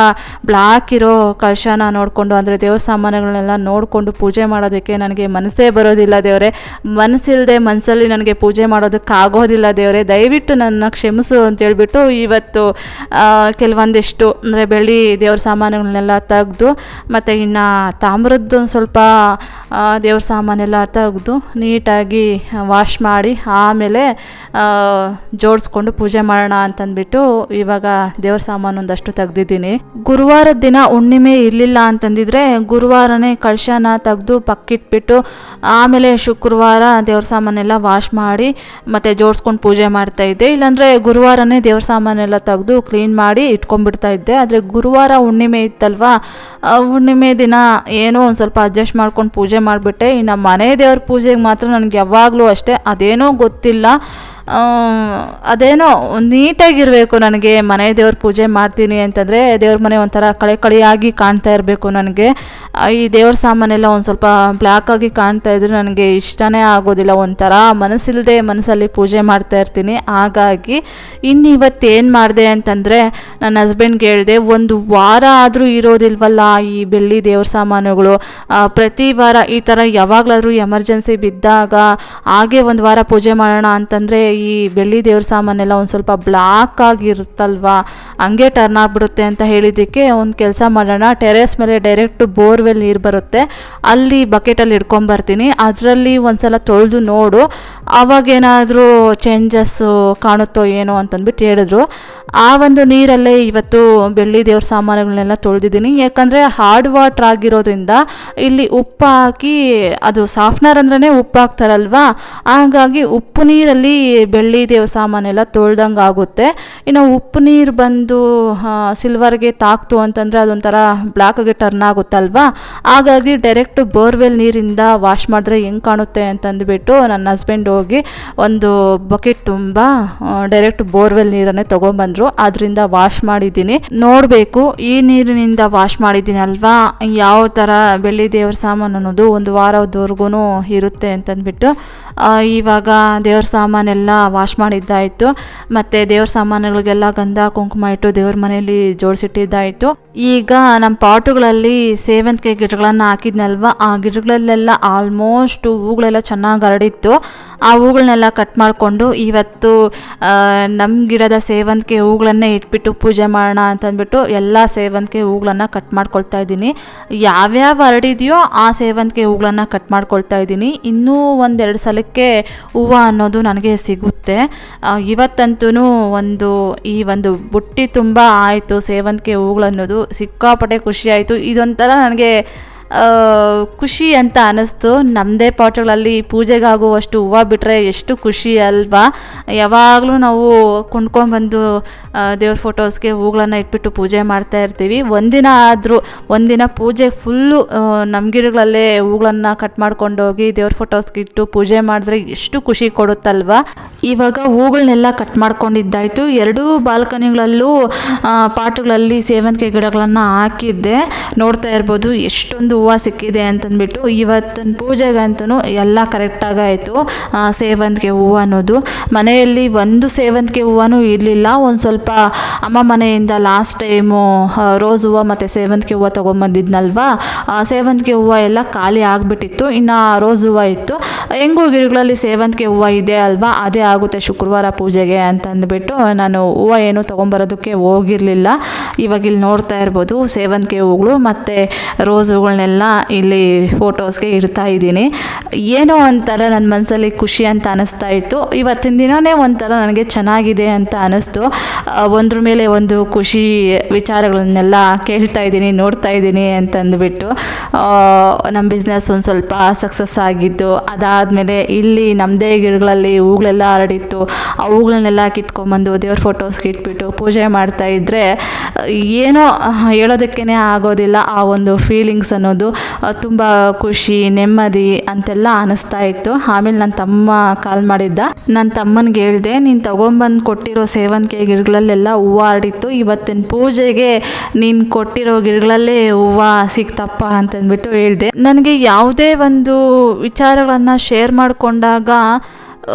[SPEAKER 1] ಬ್ಲ್ಯಾಕ್ ಇರೋ ಕಳಶನ ನೋಡಿಕೊಂಡು, ಅಂದರೆ ದೇವ್ರ ಸಾಮಾನುಗಳನ್ನೆಲ್ಲ ನೋಡಿಕೊಂಡು ಪೂಜೆ ಮಾಡೋದಕ್ಕೆ ನನಗೆ ಮನಸ್ಸೇ ಬರೋದಿಲ್ಲ ದೇವರೇ. ಮನಸ್ಸಿಲ್ಲದೆ ಮನಸ್ಸಲ್ಲಿ ನನಗೆ ಪೂಜೆ ಮಾಡೋದಕ್ಕಾಗೋದಿಲ್ಲ ದೇವರೇ, ದಯವಿಟ್ಟು ನನ್ನ ಕ್ಷಮಿಸು ಅಂತೇಳ್ಬಿಟ್ಟು ಇವತ್ತು ಕೆಲವೊಂದಿಷ್ಟು ಅಂದರೆ ಬೆಳ್ಳಿ ದೇವ್ರ ಸಾಮಾನುಗಳನ್ನೆಲ್ಲ ತೆಗೆದು ಮತ್ತು ಇನ್ನು ತಾಮ್ರದ್ದು ಒಂದು ಸ್ವಲ್ಪ ದೇವ್ರ ಸಾಮಾನೆಲ್ಲ ತೆಗೆದು ನೀಟಾಗಿ ವಾಶ್ ಮಾಡಿ ಆಮೇಲೆ ಜೋಡಿಸ್ಕೊಂಡು ಪೂಜೆ ಮಾಡೋಣ ಅಂತಂದ್ಬಿಟ್ಟು ಇವಾಗ ದೇವ್ರ ಸಾಮಾನು ಒಂದಷ್ಟು ತೆಗ್ದಿದ್ದೀನಿ. ಗುರುವಾರದ ದಿನ ಹುಣ್ಣಿಮೆ ಇರಲಿಲ್ಲ ಅಂತಂದಿದ್ರೆ ಗುರುವಾರನೇ ಕಳಶನ ತೆಗೆದು ಪಕ್ಕಿಟ್ಬಿಟ್ಟು ಆಮೇಲೆ ಶುಕ್ರವಾರ ದೇವ್ರ ಸಾಮಾನೆಲ್ಲ ವಾಶ್ ಮಾಡಿ ಮತ್ತು ಜೋಡಿಸ್ಕೊಂಡು ಪೂಜೆ ಮಾಡ್ತಾಯಿದ್ದೆ. ಇಲ್ಲಾಂದರೆ ಗುರುವಾರನೇ ದೇವ್ರ ಸಾಮಾನೆಲ್ಲ ತೆಗೆದು ಕ್ಲೀನ್ ಮಾಡಿ ಇಟ್ಕೊಂಡ್ಬಿಡ್ತಾ ಇದ್ದೆ. ಆದರೆ ಗುರುವಾರ ಹುಣ್ಣಿಮೆ ಇತ್ತಲ್ವ, ಹುಣ್ಣಿಮೆ ದಿನ ಏನೋ ಒಂದು ಸ್ವಲ್ಪ ಅಡ್ಜಸ್ಟ್ ಮಾಡ್ಕೊಂಡು ಪೂಜೆ ಮಾಡಿಬಿಟ್ಟೆ. ಇನ್ನು ಮನೆ ದೇವ್ರ ಪೂಜೆಗೆ ಮಾತ್ರ ನನಗೆ ಯಾವಾಗಲೂ ಅಷ್ಟೇ ಅದೇನೋ ಗೊತ್ತಿಲ್ಲ, ಅದೇನೋ ನೀಟಾಗಿರಬೇಕು. ನನಗೆ ಮನೆ ದೇವ್ರ ಪೂಜೆ ಮಾಡ್ತೀನಿ ಅಂತಂದರೆ ದೇವ್ರ ಮನೆ ಒಂಥರ ಕಳೆಯಾಗಿ ಕಾಣ್ತಾ ಇರಬೇಕು. ನನಗೆ ಈ ದೇವ್ರ ಸಾಮಾನೆಲ್ಲ ಒಂದು ಸ್ವಲ್ಪ ಬ್ಲ್ಯಾಕಾಗಿ ಕಾಣ್ತಾ ಇದ್ರೆ ನನಗೆ ಇಷ್ಟನೇ ಆಗೋದಿಲ್ಲ. ಒಂಥರ ಮನಸ್ಸಿಲ್ಲದೆ ಮನಸ್ಸಲ್ಲಿ ಪೂಜೆ ಮಾಡ್ತಾ ಇರ್ತೀನಿ. ಹಾಗಾಗಿ ಇನ್ನು ಇವತ್ತೇನು ಮಾಡಿದೆ ಅಂತಂದರೆ ನನ್ನ ಹಸ್ಬೆಂಡ್ಗೆ ಹೇಳಿದೆ, ಒಂದು ವಾರ ಆದರೂ ಇರೋದಿಲ್ವಲ್ಲ ಈ ಬೆಳ್ಳಿ ದೇವ್ರ ಸಾಮಾನುಗಳು. ಪ್ರತಿ ವಾರ ಈ ಥರ ಯಾವಾಗಲಾದರೂ ಎಮರ್ಜೆನ್ಸಿ ಬಿದ್ದಾಗ ಹಾಗೆ ಒಂದು ವಾರ ಪೂಜೆ ಮಾಡೋಣ ಅಂತಂದರೆ ಈ ಬೆಳ್ಳಿ ದೇವ್ರ ಸಾಮಾನೆಲ್ಲ ಒಂದು ಸ್ವಲ್ಪ ಬ್ಲ್ಯಾಕ್ ಆಗಿರುತ್ತಲ್ವ, ಹಂಗೆ ಟರ್ನ್ ಆಗಿಬಿಡುತ್ತೆ ಅಂತ ಹೇಳಿದ್ದಕ್ಕೆ ಒಂದು ಕೆಲಸ ಮಾಡೋಣ, ಟೆರೇಸ್ ಮೇಲೆ ಡೈರೆಕ್ಟ್ ಬೋರ್ವೆಲ್ ನೀರು ಬರುತ್ತೆ, ಅಲ್ಲಿ ಬಕೆಟಲ್ಲಿ ಇಟ್ಕೊಂಬರ್ತೀನಿ, ಅದರಲ್ಲಿ ಒಂದು ಸಲ ತೊಳೆದು ನೋಡು, ಆವಾಗೇನಾದರೂ ಚೇಂಜಸ್ಸು ಕಾಣುತ್ತೋ ಏನೋ ಅಂತಂದ್ಬಿಟ್ಟು ಹೇಳಿದ್ರು. ಆ ಒಂದು ನೀರಲ್ಲೇ ಇವತ್ತು ಬೆಳ್ಳಿ ದೇವ್ರ ಸಾಮಾನುಗಳನ್ನೆಲ್ಲ ತೊಳೆದಿದ್ದೀನಿ. ಯಾಕಂದರೆ ಹಾರ್ಡ್ ವಾಟ್ರ್ ಆಗಿರೋದ್ರಿಂದ ಇಲ್ಲಿ ಉಪ್ಪು ಹಾಕಿ, ಅದು ಸಾಫ್ಟ್ನರ್ ಅಂದ್ರೇ ಉಪ್ಪು ಹಾಕ್ತಾರಲ್ವ, ಹಾಗಾಗಿ ಉಪ್ಪು ನೀರಲ್ಲಿ ಬೆಳ್ಳಿ ದೇವ್ರ ಸಾಮಾನೆಲ್ಲ ತೊಳ್ದಂಗೆ ಆಗುತ್ತೆ. ಇನ್ನು ಉಪ್ಪು ನೀರು ಬಂದು ಸಿಲ್ವರ್ಗೆ ತಾಕ್ತು ಅಂತಂದರೆ ಅದೊಂಥರ ಬ್ಲ್ಯಾಕಾಗಿ ಟರ್ನ್ ಆಗುತ್ತಲ್ವ, ಹಾಗಾಗಿ ಡೈರೆಕ್ಟ್ ಬೋರ್ವೆಲ್ ನೀರಿಂದ ವಾಶ್ ಮಾಡಿದ್ರೆ ಹೆಂಗೆ ಕಾಣುತ್ತೆ ಅಂತಂದುಬಿಟ್ಟು ನನ್ನ ಹಸ್ಬೆಂಡ್ ಹೋಗಿ ಒಂದು ಬಕೆಟ್ ತುಂಬ ಡೈರೆಕ್ಟ್ ಬೋರ್ವೆಲ್ ನೀರನ್ನೇ ತೊಗೊಂಬಂದರು. ಅದರಿಂದ ವಾಶ್ ಮಾಡಿದ್ದೀನಿ. ನೋಡಬೇಕು ಈ ನೀರಿನಿಂದ ವಾಶ್ ಮಾಡಿದ್ದೀನಿ ಅಲ್ವಾ, ಯಾವ ಥರ ಬೆಳ್ಳಿ ದೇವ್ರ ಸಾಮಾನು ಅನ್ನೋದು ಒಂದು ವಾರದವರೆಗೂ ಇರುತ್ತೆ ಅಂತಂದ್ಬಿಟ್ಟು ಇವಾಗ ದೇವ್ರ ಸಾಮಾನೆಲ್ಲ ವಾಶ್ ಮಾಡಿದ್ದಾಯಿತು. ಮತ್ತು ದೇವ್ರ ಸಾಮಾನುಗಳಿಗೆಲ್ಲ ಗಂಧ ಕುಂಕುಮ ಇಟ್ಟು ದೇವ್ರ ಮನೆಯಲ್ಲಿ ಜೋಡಿಸಿಟ್ಟಿದ್ದಾಯಿತು. ಈಗ ನಮ್ಮ ಪಾಟುಗಳಲ್ಲಿ ಸೇವಂತಿಗೆ ಗಿಡಗಳನ್ನು ಹಾಕಿದ್ನಲ್ವ, ಆ ಗಿಡಗಳಲ್ಲೆಲ್ಲ ಆಲ್ಮೋಸ್ಟ್ ಹೂಗಳೆಲ್ಲ ಚೆನ್ನಾಗಿ ಹರಡಿತ್ತು. ಆ ಹೂಗಳನ್ನೆಲ್ಲ ಕಟ್ ಮಾಡಿಕೊಂಡು ಇವತ್ತು ನಮ್ಮ ಗಿಡದ ಸೇವಂತಿಗೆ ಹೂಗಳನ್ನೇ ಇಟ್ಬಿಟ್ಟು ಪೂಜೆ ಮಾಡೋಣ ಅಂತಂದ್ಬಿಟ್ಟು ಎಲ್ಲ ಸೇವಂತಿಗೆ ಹೂಗಳನ್ನು ಕಟ್ ಮಾಡ್ಕೊಳ್ತಾ ಇದ್ದೀನಿ. ಯಾವ್ಯಾವ ಹರಡಿದೆಯೋ ಆ ಸೇವಂತಿಗೆ ಹೂಗಳನ್ನು ಕಟ್ ಮಾಡ್ಕೊಳ್ತಾ ಇದ್ದೀನಿ. ಇನ್ನೂ ಒಂದೆರಡು ಸಲಕ್ಕೆ ಹೂವು ಅನ್ನೋದು ನನಗೆ ಸಿಗುತ್ತೆ. ಇವತ್ತಂತೂ ಈ ಒಂದು ಬುಟ್ಟಿ ತುಂಬ ಆಯಿತು ಸೇವಂತಿಗೆ ಹೂಗಳನ್ನೋದು. ಸಿಕ್ಕಾಪಟ್ಟೆ ಖುಷಿ ಆಯಿತು. ಇದೊಂಥರ ನನಗೆ ಖುಷಿ ಅಂತ ಅನ್ನಿಸ್ತು. ನಮ್ಮದೇ ಪಾಟ್ಗಳಲ್ಲಿ ಪೂಜೆಗಾಗುವಷ್ಟು ಹೂವು ಬಿಟ್ಟರೆ ಎಷ್ಟು ಖುಷಿ ಅಲ್ವಾ. ಯಾವಾಗಲೂ ನಾವು ಕೊಂಡ್ಕೊಂಡ್ಬಂದು ದೇವ್ರ ಫೋಟೋಸ್ಗೆ ಹೂಗಳನ್ನು ಇಟ್ಬಿಟ್ಟು ಪೂಜೆ ಮಾಡ್ತಾ ಇರ್ತೀವಿ. ಒಂದಿನ ಪೂಜೆ ಫುಲ್ಲು ನಮ್ಮ ಗಿಡಗಳಲ್ಲೇ ಹೂಗಳನ್ನು ಕಟ್ ಮಾಡ್ಕೊಂಡೋಗಿ ದೇವ್ರ ಫೋಟೋಸ್ಗೆ ಇಟ್ಟು ಪೂಜೆ ಮಾಡಿದ್ರೆ ಎಷ್ಟು ಖುಷಿ ಕೊಡುತ್ತಲ್ವ. ಇವಾಗ ಹೂಗಳನ್ನೆಲ್ಲ ಕಟ್ ಮಾಡ್ಕೊಂಡಿದ್ದಾಯಿತು. ಎರಡೂ ಬಾಲ್ಕನಿಗಳಲ್ಲೂ ಪಾಟುಗಳಲ್ಲಿ ಸೇವಂತಿಗೆ ಗಿಡಗಳನ್ನು ಹಾಕಿದ್ದೆ. ನೋಡ್ತಾ ಇರ್ಬೋದು ಎಷ್ಟೊಂದು ಹೂವು ಸಿಕ್ಕಿದೆ ಅಂತಂದ್ಬಿಟ್ಟು. ಇವತ್ತಿನ ಪೂಜೆಗಂತೂ ಎಲ್ಲ ಕರೆಕ್ಟಾಗಾಯಿತು. ಸೇವಂತಿಗೆ ಹೂವು ಅನ್ನೋದು ಮನೆಯಲ್ಲಿ ಒಂದು ಸೇವಂತಿಗೆ ಹೂವನೂ ಇರಲಿಲ್ಲ. ಒಂದು ಸ್ವಲ್ಪ ಅಮ್ಮ ಮನೆಯಿಂದ ಲಾಸ್ಟ್ ಟೈಮು ರೋಸ್ ಹೂವು ಮತ್ತು ಸೇವಂತಿಗೆ ಹೂವು ತೊಗೊಂಬಂದಿದ್ನಲ್ವ, ಸೇವಂತಿಗೆ ಹೂವು ಎಲ್ಲ ಖಾಲಿ ಆಗಿಬಿಟ್ಟಿತ್ತು. ಇನ್ನು ರೋಸ್ ಹೂವು ಇತ್ತು. ಹೆಂಗೂ ಗಿಡಗಳಲ್ಲಿ ಸೇವಂತಿಗೆ ಹೂವು ಇದೆ ಅಲ್ವಾ, ಅದೇ ಆಗುತ್ತೆ ಶುಕ್ರವಾರ ಪೂಜೆಗೆ ಅಂತಂದ್ಬಿಟ್ಟು ನಾನು ಹೂವು ಏನು ತೊಗೊಂಬರೋದಕ್ಕೆ ಹೋಗಿರಲಿಲ್ಲ. ಇವಾಗ ಇಲ್ಲಿ ನೋಡ್ತಾ ಇರ್ಬೋದು ಸೇವಂತಿಗೆ ಹೂಗಳು ಮತ್ತು ರೋಸ್ ಹೂಗಳನ್ನೆಲ್ಲ ಇಲ್ಲಿ ಫೋಟೋಸ್ಗೆ ಇಡ್ತಾ ಇದ್ದೀನಿ. ಏನೋ ಒಂಥರ ನನ್ನ ಮನಸ್ಸಲ್ಲಿ ಖುಷಿ ಅಂತ ಅನ್ನಿಸ್ತಾ ಇತ್ತು. ಇವತ್ತಿನ ದಿನವೇ ಒಂಥರ ನನಗೆ ಚೆನ್ನಾಗಿದೆ ಅಂತ ಅನ್ನಿಸ್ತು. ಒಂದ್ರ ಮೇಲೆ ಒಂದು ಖುಷಿ ವಿಚಾರಗಳನ್ನೆಲ್ಲ ಕೇಳ್ತಾ ಇದ್ದೀನಿ, ನೋಡ್ತಾ ಇದ್ದೀನಿ ಅಂತಂದುಬಿಟ್ಟು. ನಮ್ಮ ಬಿಸ್ನೆಸ್ ಒಂದು ಸ್ವಲ್ಪ ಸಕ್ಸಸ್ ಆಗಿದ್ದು, ಅದಾದಮೇಲೆ ಇಲ್ಲಿ ನಮ್ಮದೇ ಗಿಡಗಳಲ್ಲಿ ಹೂಗಳೆಲ್ಲ ಹರಡಿತ್ತು. ಆ ಹೂಗಳನ್ನೆಲ್ಲ ಕಿತ್ಕೊಂಡ್ಬಂದು ದೇವ್ರ ಫೋಟೋಸ್ಗೆ ಇಟ್ಬಿಟ್ಟು ಪೂಜೆ ಮಾಡ್ತಾಯಿದ್ರೆ ಏನೋ ಹೇಳೋದಕ್ಕೇ ಆಗೋದಿಲ್ಲ. ಆ ಒಂದು ಫೀಲಿಂಗ್ಸ್ ಅನ್ನೋದು ತುಂಬ ಖುಷಿ, ನೆಮ್ಮದಿ ಅಂತೆಲ್ಲ ಅನ್ನಿಸ್ತಾ ಇತ್ತು. ಆಮೇಲೆ ನನ್ನ ತಮ್ಮ ಕಾಲ್ ಮಾಡಿದ್ದ. ನನ್ನ ತಮ್ಮನಿಗೆ ಹೇಳಿದೆ, ನೀನು ತೊಗೊಂಬಂದು ಕೊಟ್ಟಿರೋ ಸೇವಂತಿಗೆ ಗಿಡಗಳಲ್ಲೆಲ್ಲ ಹೂವು ಹರಡಿತ್ತು, ಇವತ್ತಿನ ಪೂಜೆಗೆ ನೀನು ಕೊಟ್ಟಿರೋ ಗಿಡಗಳಲ್ಲೇ ಹೂವು ಸಿಕ್ತಪ್ಪ ಅಂತಂದ್ಬಿಟ್ಟು ಹೇಳಿದೆ. ನನಗೆ ಯಾವುದೇ ಒಂದು ವಿಚಾರಗಳನ್ನು ಶೇರ್ ಮಾಡಿಕೊಂಡಾಗ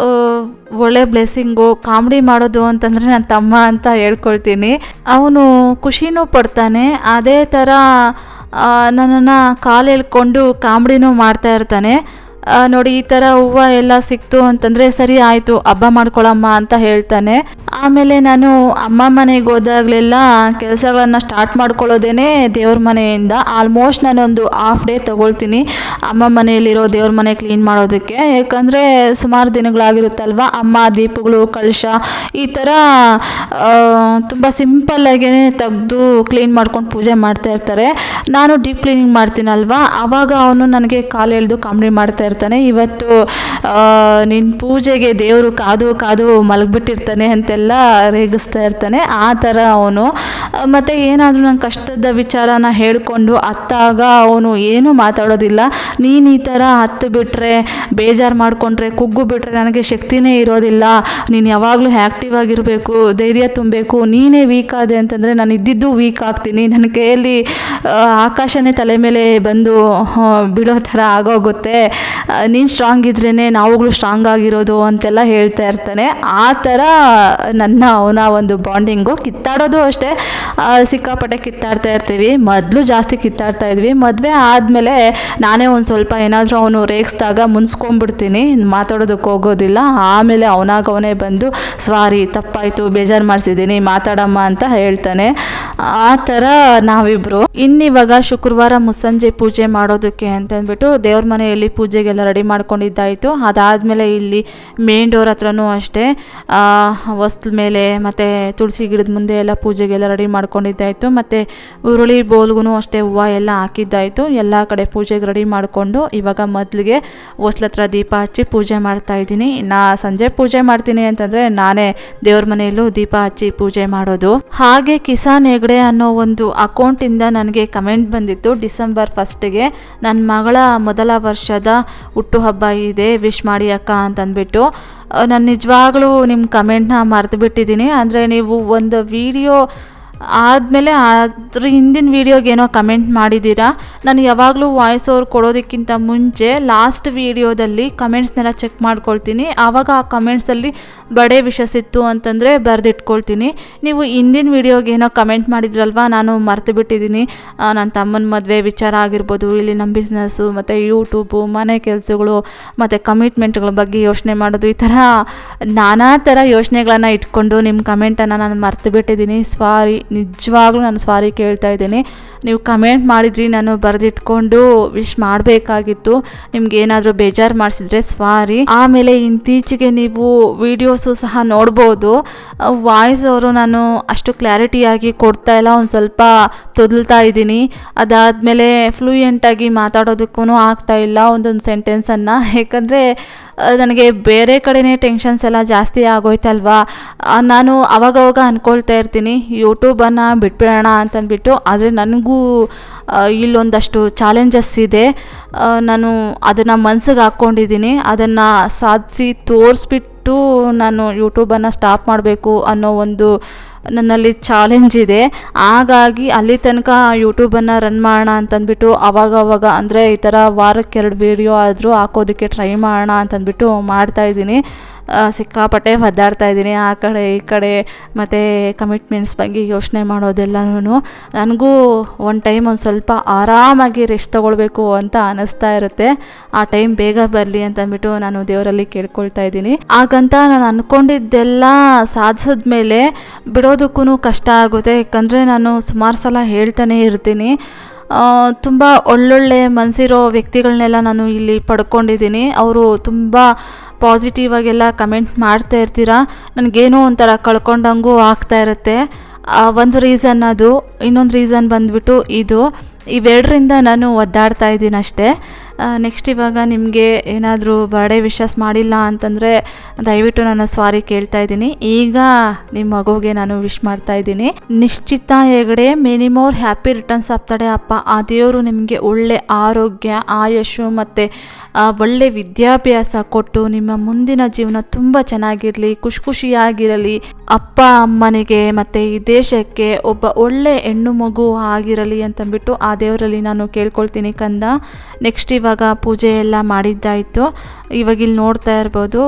[SPEAKER 1] ಒಳ್ಳೆ ಬ್ಲೆಸ್ಸಿಂಗು, ಕಾಮಿಡಿ ಮಾಡೋದು ಅಂತಂದರೆ ನನ್ನ ತಮ್ಮ ಅಂತ ಹೇಳ್ಕೊಳ್ತೀನಿ. ಅವನು ಖುಷಿನೂ ಪಡ್ತಾನೆ, ಅದೇ ಥರ ನನ್ನನ್ನು ಕಾಲು ಎಳ್ಕೊಂಡು ಕಾಮಿಡಿನೂ ಮಾಡ್ತಾ ಇರ್ತಾನೆ. ನೋಡಿ ಈ ಥರ ಹೂವು ಎಲ್ಲ ಸಿಕ್ತು ಅಂತಂದರೆ ಸರಿ ಆಯಿತು ಹಬ್ಬ ಮಾಡ್ಕೊಳಮ್ಮ ಅಂತ ಹೇಳ್ತಾನೆ. ಆಮೇಲೆ ನಾನು ಅಮ್ಮ ಮನೆಗೆ ಹೋದಾಗಲೆಲ್ಲ ಕೆಲಸಗಳನ್ನು ಸ್ಟಾರ್ಟ್ ಮಾಡ್ಕೊಳ್ಳೋದೇ ದೇವ್ರ ಮನೆಯಿಂದ. ಆಲ್ಮೋಸ್ಟ್ ನಾನೊಂದು ಹಾಫ್ ಡೇ ತೊಗೊಳ್ತೀನಿ ಅಮ್ಮ ಮನೆಯಲ್ಲಿರೋ ದೇವ್ರ ಮನೆ ಕ್ಲೀನ್ ಮಾಡೋದಕ್ಕೆ. ಯಾಕಂದರೆ ಸುಮಾರು ದಿನಗಳಾಗಿರುತ್ತಲ್ವ, ಅಮ್ಮ ದೀಪಗಳು, ಕಳಶ ಈ ಥರ ತುಂಬ ಸಿಂಪಲ್ಲಾಗೇ ತೆಗೆದು ಕ್ಲೀನ್ ಮಾಡ್ಕೊಂಡು ಪೂಜೆ ಮಾಡ್ತಾ ಇರ್ತಾರೆ. ನಾನು ಡೀಪ್ ಕ್ಲೀನಿಂಗ್ ಮಾಡ್ತೀನಲ್ವ, ಆವಾಗ ಅವನು ನನಗೆ ಕಾಲು ಎಳೆದು ಕಾಮಿಡಿ ಮಾಡ್ತಾ ಇರ್ತಾನೆ. ಇವತ್ತು ನಿನ್ನ ಪೂಜೆಗೆ ದೇವರು ಕಾದು ಕಾದು ಮಲಗಿಬಿಟ್ಟಿರ್ತಾನೆ ಅಂತೆಲ್ಲ ರೇಗಿಸ್ತಾ ಇರ್ತಾನೆ. ಆ ಥರ ಅವನು ಮತ್ತು ಏನಾದರೂ ನನ್ನ ಕಷ್ಟದ ವಿಚಾರನ ಹೇಳಿಕೊಂಡು ಅತ್ತಾಗ ಅವನು ಏನೂ ಮಾತಾಡೋದಿಲ್ಲ. ನೀನು ಈ ಥರ ಹತ್ತು ಬಿಟ್ಟರೆ, ಬೇಜಾರು ಮಾಡಿಕೊಂಡ್ರೆ, ಕುಗ್ಗು ಬಿಟ್ಟರೆ ನನಗೆ ಶಕ್ತಿನೇ ಇರೋದಿಲ್ಲ, ನೀನು ಯಾವಾಗಲೂ ಆ್ಯಕ್ಟಿವ್ ಆಗಿರಬೇಕು, ಧೈರ್ಯ ತುಂಬಬೇಕು, ನೀನೇ ವೀಕ್ ಆದೆ ಅಂತಂದರೆ ನಾನು ಇದ್ದಿದ್ದು ವೀಕ್ ಆಗ್ತೀನಿ, ನನ್ನ ಕೈಯಲ್ಲಿ ಆಕಾಶನೇ ತಲೆ ಮೇಲೆ ಬಂದು ಬಿಡೋ ಥರ ಆಗೋಗುತ್ತೆ, ನೀನು ಸ್ಟ್ರಾಂಗ್ ಇದ್ರೇ ನಾವುಗಳು ಸ್ಟ್ರಾಂಗ್ ಆಗಿರೋದು ಅಂತೆಲ್ಲ ಹೇಳ್ತಾ ಇರ್ತಾನೆ. ಆ ಥರ ಅವನ ಒಂದು ಬಾಂಡಿಂಗು. ಕಿತ್ತಾಡೋದು ಅಷ್ಟೇ, ಸಿಕ್ಕಾಪಟ್ಟೆ ಕಿತ್ತಾಡ್ತಾ ಇರ್ತೀವಿ. ಮೊದಲು ಜಾಸ್ತಿ ಕಿತ್ತಾಡ್ತಾ ಇದ್ವಿ. ಮದುವೆ ಆದಮೇಲೆ ನಾನೇ ಒಂದು ಸ್ವಲ್ಪ ಏನಾದರೂ ಅವನು ರೇಗಿಸ್ದಾಗ ಮುನ್ಸ್ಕೊಂಡ್ಬಿಡ್ತೀನಿ, ಮಾತಾಡೋದಕ್ಕೆ ಹೋಗೋದಿಲ್ಲ. ಆಮೇಲೆ ಅವನೇ ಬಂದು ಸಾರಿ, ತಪ್ಪಾಯಿತು, ಬೇಜಾರು ಮಾಡಿಸಿದ್ದೀನಿ, ಮಾತಾಡಮ್ಮ ಅಂತ ಹೇಳ್ತಾನೆ. ಆ ಥರ ನಾವಿಬ್ಬರು. ಇನ್ನಿವಾಗ ಶುಕ್ರವಾರ ಮುಸ್ಸಂಜೆ ಪೂಜೆ ಮಾಡೋದಕ್ಕೆ ಅಂತಂದ್ಬಿಟ್ಟು ದೇವ್ರ ಮನೆಯಲ್ಲಿ ಪೂಜೆಗೆಲ್ಲ ರೆಡಿ ಮಾಡ್ಕೊಂಡಿದ್ದಾಯಿತು. ಅದಾದಮೇಲೆ ಇಲ್ಲಿ ಮೇನ್ ಡೋರ್ ಹತ್ರನೂ ಅಷ್ಟೇ ಹೊಸ್ಲ ಮೇಲೆ ಮತ್ತು ತುಳಸಿ ಗಿಡದ ಮುಂದೆ ಎಲ್ಲ ಪೂಜೆಗೆಲ್ಲ ರೆಡಿ ಮಾಡ್ಕೊಂಡಿದ್ದಾಯಿತು. ಮತ್ತು ಉರುಳಿ ಬೋಲ್ಗೂ ಅಷ್ಟೇ ಹೂವು ಎಲ್ಲ ಹಾಕಿದ್ದಾಯಿತು. ಎಲ್ಲ ಕಡೆ ಪೂಜೆಗೆ ರೆಡಿ ಮಾಡಿಕೊಂಡು ಇವಾಗ ಮೊದಲಿಗೆ ಹೊಸ್ಲ ಹತ್ರ ದೀಪ ಹಚ್ಚಿ ಪೂಜೆ ಮಾಡ್ತಾಯಿದ್ದೀನಿ. ಸಂಜೆ ಪೂಜೆ ಮಾಡ್ತೀನಿ ಅಂತಂದರೆ ನಾನೇ ದೇವ್ರ ಮನೆಯಲ್ಲೂ ದೀಪ ಹಚ್ಚಿ ಪೂಜೆ ಮಾಡೋದು. ಹಾಗೆ ಕಿಸಾನ್ ಹೆಗ್ಡೆ ಅನ್ನೋ ಒಂದು ಅಕೌಂಟಿಂದ ನನಗೆ ಕಮೆಂಟ್ ಬಂದಿತ್ತು ಡಿಸೆಂಬರ್ 1ಗೆ ನನ್ನ ಮಗಳ ಮೊದಲ ವರ್ಷದ ಹುಟ್ಟುಹಬ್ಬ ಇದೆ, ವಿಶ್ ಮಾಡಿ ಅಕ್ಕ ಅಂತಂದ್ಬಿಟ್ಟು. ನಾನು ನಿಜವಾಗ್ಲೂ ನಿಮ್ಮ ಕಮೆಂಟ್ನ ಮರೆತು ಬಿಟ್ಟಿದ್ದೀನಿ. ಅಂದರೆ ನೀವು ಒಂದು ವಿಡಿಯೋ ಆದಮೇಲೆ ಅದ್ರ ಹಿಂದಿನ ವೀಡಿಯೋಗೆ ಏನೋ ಕಮೆಂಟ್ ಮಾಡಿದ್ದೀರಾ. ನಾನು ಯಾವಾಗಲೂ ವಾಯ್ಸ್ ಓವರ್ ಕೊಡೋದಕ್ಕಿಂತ ಮುಂಚೆ ಲಾಸ್ಟ್ ವೀಡಿಯೋದಲ್ಲಿ ಕಮೆಂಟ್ಸ್ನೆಲ್ಲ ಚೆಕ್ ಮಾಡ್ಕೊಳ್ತೀನಿ. ಆವಾಗ ಆ ಕಮೆಂಟ್ಸಲ್ಲಿ ಬಡೇ ವಿಷಸ್ ಇತ್ತು ಅಂತಂದರೆ ಬರೆದಿಟ್ಕೊಳ್ತೀನಿ. ನೀವು ಹಿಂದಿನ ವೀಡಿಯೋಗೆ ಏನೋ ಕಮೆಂಟ್ ಮಾಡಿದ್ರಲ್ವ, ನಾನು ಮರೆತು ಬಿಟ್ಟಿದ್ದೀನಿ. ನನ್ನ ತಮ್ಮನ ಮದುವೆ ವಿಚಾರ ಆಗಿರ್ಬೋದು, ಇಲ್ಲಿ ನಮ್ಮ ಬಿಸ್ನೆಸ್ಸು ಮತ್ತು ಯೂಟ್ಯೂಬು, ಮನೆ ಕೆಲಸಗಳು ಮತ್ತು ಕಮಿಟ್ಮೆಂಟ್ಗಳ ಬಗ್ಗೆ ಯೋಚನೆ ಮಾಡೋದು, ಈ ಥರ ನಾನಾ ಥರ ಯೋಚನೆಗಳನ್ನು ಇಟ್ಕೊಂಡು ನಿಮ್ಮ ಕಮೆಂಟನ್ನು ನಾನು ಮರೆತು ಬಿಟ್ಟಿದ್ದೀನಿ. ಸಾರಿ, ನಿಜವಾಗ್ಲೂ ನಾನು ಸಾರಿ ಕೇಳ್ತಾ ಇದ್ದೀನಿ. ನೀವು ಕಮೆಂಟ್ ಮಾಡಿದ್ರಿ, ನಾನು ಬರೆದಿಟ್ಕೊಂಡು ವಿಶ್ ಮಾಡಬೇಕಾಗಿತ್ತು. ನಿಮ್ಗೆ ಏನಾದರೂ ಬೇಜಾರು ಮಾಡಿಸಿದ್ರೆ ಸಾರಿ. ಆಮೇಲೆ ಇತ್ತೀಚೆಗೆ ನೀವು ವಿಡಿಯೋಸು ಸಹ ನೋಡ್ಬೋದು, ವಾಯ್ಸ್ ಅವರು ನಾನು ಅಷ್ಟು ಕ್ಲಾರಿಟಿಯಾಗಿ ಕೊಡ್ತಾ ಇಲ್ಲ, ಒಂದು ಸ್ವಲ್ಪ ತೊದಲ್ತಾ ಇದ್ದೀನಿ. ಅದಾದಮೇಲೆ ಫ್ಲೂಯೆಂಟಾಗಿ ಮಾತಾಡೋದಕ್ಕೂ ಆಗ್ತಾ ಇಲ್ಲ ಒಂದೊಂದು ಸೆಂಟೆನ್ಸನ್ನು. ಯಾಕಂದರೆ ನನಗೆ ಬೇರೆ ಕಡೆನೇ ಟೆನ್ಷನ್ಸ್ ಎಲ್ಲ ಜಾಸ್ತಿ ಆಗೋಯ್ತಲ್ವಾ. ನಾನು ಅವಾಗವಾಗ ಅಂದ್ಕೊಳ್ತಾ ಇರ್ತೀನಿ ಯೂಟ್ಯೂಬನ್ನು ಬಿಟ್ಬಿಡೋಣ ಅಂತಂದ್ಬಿಟ್ಟು. ಆದರೆ ನನಗೂ ಇಲ್ಲೊಂದಷ್ಟು ಚಾಲೆಂಜಸ್ ಇದೆ. ನಾನು ಅದನ್ನು ಮನಸ್ಸಿಗೆ ಹಾಕ್ಕೊಂಡಿದ್ದೀನಿ. ಅದನ್ನು ಸಾಧಿಸಿ ತೋರಿಸ್ಬಿಟ್ಟು ನಾನು ಯೂಟ್ಯೂಬನ್ನು ಸ್ಟಾಪ್ ಮಾಡಬೇಕು ಅನ್ನೋ ಒಂದು ನನ್ನಲ್ಲಿ ಚಾಲೆಂಜ್ ಇದೆ. ಹಾಗಾಗಿ ಅಲ್ಲಿ ತನಕ ಯೂಟ್ಯೂಬನ್ನು ರನ್ ಮಾಡೋಣ ಅಂತಂದ್ಬಿಟ್ಟು ಅವಾಗವಾಗ, ಅಂದರೆ ಈ ಥರ ವಾರಕ್ಕೆ 2 ವೀಡಿಯೋ ಆದರೂ ಹಾಕೋದಕ್ಕೆ ಟ್ರೈ ಮಾಡೋಣ ಅಂತಂದ್ಬಿಟ್ಟು ಮಾಡ್ತಾಯಿದ್ದೀನಿ. ಸಿಕ್ಕಾಪಟ್ಟೆ ಒದ್ದಾಡ್ತಾ ಇದ್ದೀನಿ ಆ ಕಡೆ ಈ ಕಡೆ. ಮತ್ತು ಕಮಿಟ್ಮೆಂಟ್ಸ್ ಬಗ್ಗೆ ಯೋಚನೆ ಮಾಡೋದೆಲ್ಲನೂ ನನಗೂ ಒಂದು ಟೈಮ್ ಒಂದು ಸ್ವಲ್ಪ ಆರಾಮಾಗಿ ರೆಸ್ಟ್ ತೊಗೊಳ್ಬೇಕು ಅಂತ ಅನ್ನಿಸ್ತಾ ಇರುತ್ತೆ. ಆ ಟೈಮ್ ಬೇಗ ಬರಲಿ ಅಂತಂದ್ಬಿಟ್ಟು ನಾನು ದೇವರಲ್ಲಿ ಕೇಳ್ಕೊಳ್ತಾ ಇದ್ದೀನಿ. ಹಾಗಂತ ನಾನು ಅಂದ್ಕೊಂಡಿದ್ದೆಲ್ಲ ಸಾಧಿಸಿದ್ಮೇಲೆ ಬಿಡೋದಕ್ಕೂ ಕಷ್ಟ ಆಗುತ್ತೆ. ಯಾಕಂದರೆ ನಾನು ಸುಮಾರು ಸಲ ಹೇಳ್ತಾನೆ ಇರ್ತೀನಿ, ತುಂಬ ಒಳ್ಳೊಳ್ಳೆ ಮನಸ್ಸಿರೋ ವ್ಯಕ್ತಿಗಳನ್ನೆಲ್ಲ ನಾನು ಇಲ್ಲಿ ಪಡ್ಕೊಂಡಿದ್ದೀನಿ. ಅವರು ತುಂಬ ಪಾಸಿಟಿವ್ ಆಗೆಲ್ಲ ಕಮೆಂಟ್ ಮಾಡ್ತಾ ಇರ್ತೀರ. ನನಗೇನೋ ಒಂಥರ ಕಳ್ಕೊಂಡಂಗೂ ಆಗ್ತಾ ಇರುತ್ತೆ. ಒಂದು ರೀಸನ್ ಅದು. ಇನ್ನೊಂದು ರೀಸನ್ ಬಂದುಬಿಟ್ಟು ಇವೆರಡರಿಂದ ನಾನು ಒದ್ದಾಡ್ತಾ ಇದ್ದೀನಿ ಅಷ್ಟೇ. ನೆಕ್ಸ್ಟ್ ಇವಾಗ ನಿಮಗೆ ಏನಾದರೂ ಬರ್ಡೇ ವಿಶಸ್ ಮಾಡಿಲ್ಲ ಅಂತಂದರೆ ದಯವಿಟ್ಟು ನಾನು ಸಾರಿ ಕೇಳ್ತಾ ಇದ್ದೀನಿ. ಈಗ ನಿಮ್ಮ ಮಗುಗೆ ನಾನು ವಿಶ್ ಮಾಡ್ತಾ ಇದ್ದೀನಿ. ನಿಶ್ಚಿತ Hegde, many more happy returns of the day ಅಪ್ಪ. ಆ ದೇವರು ನಿಮಗೆ ಒಳ್ಳೆ ಆರೋಗ್ಯ, ಆಯುಷು ಮತ್ತು ಒಳ್ಳೆ ವಿದ್ಯಾಭ್ಯಾಸ ಕೊಟ್ಟು ನಿಮ್ಮ ಮುಂದಿನ ಜೀವನ ತುಂಬ ಚೆನ್ನಾಗಿರಲಿ, ಖುಷಿಯಾಗಿರಲಿ. ಅಪ್ಪ ಅಮ್ಮನಿಗೆ ಮತ್ತು ಈ ದೇಶಕ್ಕೆ ಒಬ್ಬ ಒಳ್ಳೆ ಹೆಣ್ಣು ಮಗು ಆಗಿರಲಿ ಅಂತಂದ್ಬಿಟ್ಟು ಆ ದೇವರಲ್ಲಿ ನಾನು ಕೇಳ್ಕೊಳ್ತೀನಿ ಕಂದ. ನೆಕ್ಸ್ಟ್ ಇವಾಗ ಪೂಜೆ ಎಲ್ಲ ಮಾಡಿದ್ದಾಯಿತು. ಇವಾಗ ಇಲ್ಲಿ ನೋಡ್ತಾ ಇರ್ಬೋದು,